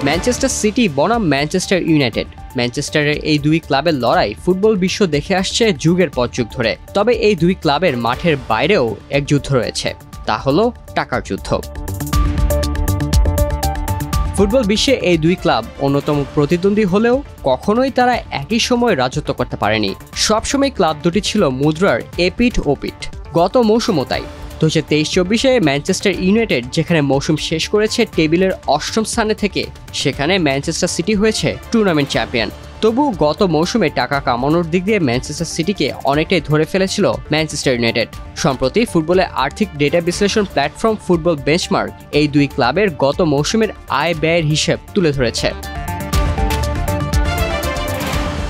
Manchester city বনাম Manchester United. ম্যানচেস্টারের এই দুই ক্লাবের লড়াই ফুটবল বিশ্ব দেখে আসছে যুগের পর যুগ ধরে। তবে এই দুই ক্লাবের মাঠের বাইরেও এক যুদ্ধ রয়েছে, তা হলো টাকার যুদ্ধ। ফুটবল বিশ্বে এই দুই ক্লাব অন্যতম প্রতিদ্বন্দ্বী হলেও কখনোই তারা একই সময় রাজত্ব করতে পারেনি। সবসময় ক্লাব দুটি ছিল মুদ্রার এপিঠ ওপিঠ। গত মৌসুমও তাই। 2023-24-এ ম্যানচেস্টার ইউনাইটেড যেখানে মৌসুম শেষ করেছে টেবিলের 8ম স্থানে থেকে, সেখানে ম্যানচেস্টার সিটি হয়েছে টুর্নামেন্ট চ্যাম্পিয়ন। তবু গত মৌসুমে টাকা কামানোর দিক দিয়ে ম্যানচেস্টার সিটিকে অনেকটাই ধরে ফেলেছিল ম্যানচেস্টার ইউনাইটেড। সম্প্রতি ফুটবলের আর্থিক ডেটা বিশ্লেষণ প্ল্যাটফর্ম ফুটবল বেঞ্চমার্ক এই দুই ক্লাবের গত মৌসুমের আয় ব্যয়ের হিসেব তুলে ধরেছে।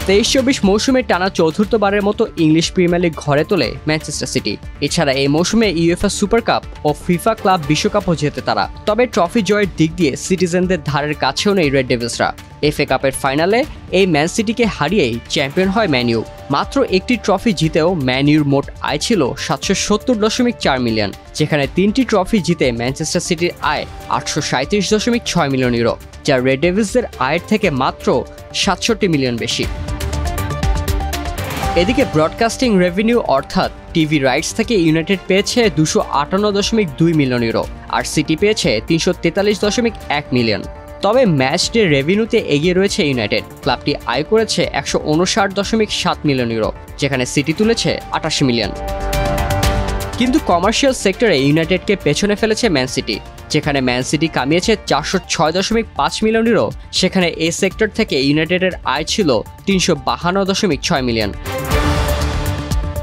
23-24 মৌসুমে টানা চতুর্থবারের মতো ইংলিশ প্রিমিয়ার লিগ ঘরে তোলে ম্যানচেস্টার সিটি। এছাড়া এই মৌসুমে ইউএফএ সুপার কাপ ও ফিফা ক্লাব বিশ্বকাপও জেতে তারা। তবে ট্রফি জয়ের দিক দিয়ে সিটিজেনদের ধারের কাছেও নেই রেড ডেভিলসরা। এফএ কাপের ফাইনালে এই ম্যান সিটিকে হারিয়েই চ্যাম্পিয়ন হয় ম্যানইউ। মাত্র একটি ট্রফি জিতেও ম্যানইউর মোট আয় ছিল 770.4 মিলিয়ন, যেখানে 3টি ট্রফি জিতে ম্যানচেস্টার সিটির আয় 837.6 মিলিয়ন ইউরো, যা রেড ডেভিলসদের আয়ের থেকে মাত্র 67 মিলিয়ন বেশি। এদিকে ব্রডকাস্টিং রেভিনিউ অর্থাৎ টিভি রাইটস থেকে ইউনাইটেড পেয়েছে 258.2 মিলিয়ন ইউরো, আর সিটি পেয়েছে 343.1 মিলিয়ন। তবে ম্যাচ ডে রেভিনিউতে এগিয়ে রয়েছে ইউনাইটেড। ক্লাবটি আয় করেছে 159.7 মিলিয়ন ইউরো, যেখানে সিটি তুলেছে 88 মিলিয়ন। কিন্তু কমার্শিয়াল সেক্টরে ইউনাইটেডকে পেছনে ফেলেছে ম্যান সিটি। যেখানে ম্যান সিটি কামিয়েছে 406.5 মিলিয়ন ইউরো, সেখানে এই সেক্টর থেকে ইউনাইটেডের আয় ছিল 352.6 মিলিয়ন।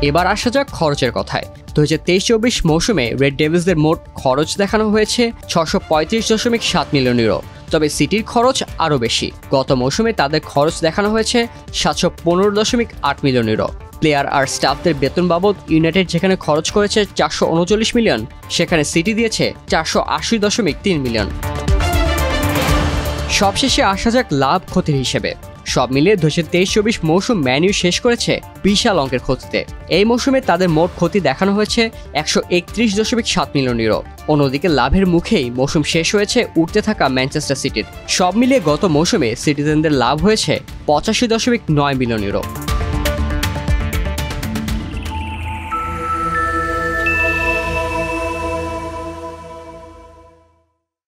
এবার আসা যাক খরচের কথায়। 2023-24 মৌসুমে রেড ডেভিলসদের মোট খরচ দেখানো হয়েছে 635.7 মিলিয়ন ইউরো। তবে সিটির খরচ আরও বেশি। গত মৌসুমে তাদের খরচ দেখানো হয়েছে 715.8 মিলিয়ন ইউরো। প্লেয়ার আর স্টাফদের বেতন বাবদ ইউনাইটেড যেখানে খরচ করেছে 439 মিলিয়ন, সেখানে সিটি দিয়েছে 480.3 মিলিয়ন। সবশেষে আসা যাক লাভ ক্ষতির হিসেবে। সব মিলিয়ে 2023-24 মৌসুম ম্যানইউ শেষ করেছে বিশাল অঙ্কের ক্ষতিতে। এই মৌসুমে তাদের মোট ক্ষতি দেখানো হয়েছে 131.7 মিলিয়ন ইউরো। অন্যদিকে লাভের মুখেই মৌসুম শেষ হয়েছে উঠতে থাকা ম্যানচেস্টার সিটির। সব মিলিয়ে গত মৌসুমে সিটিজেনদের লাভ হয়েছে 85.9 মিলিয়ন ইউরো।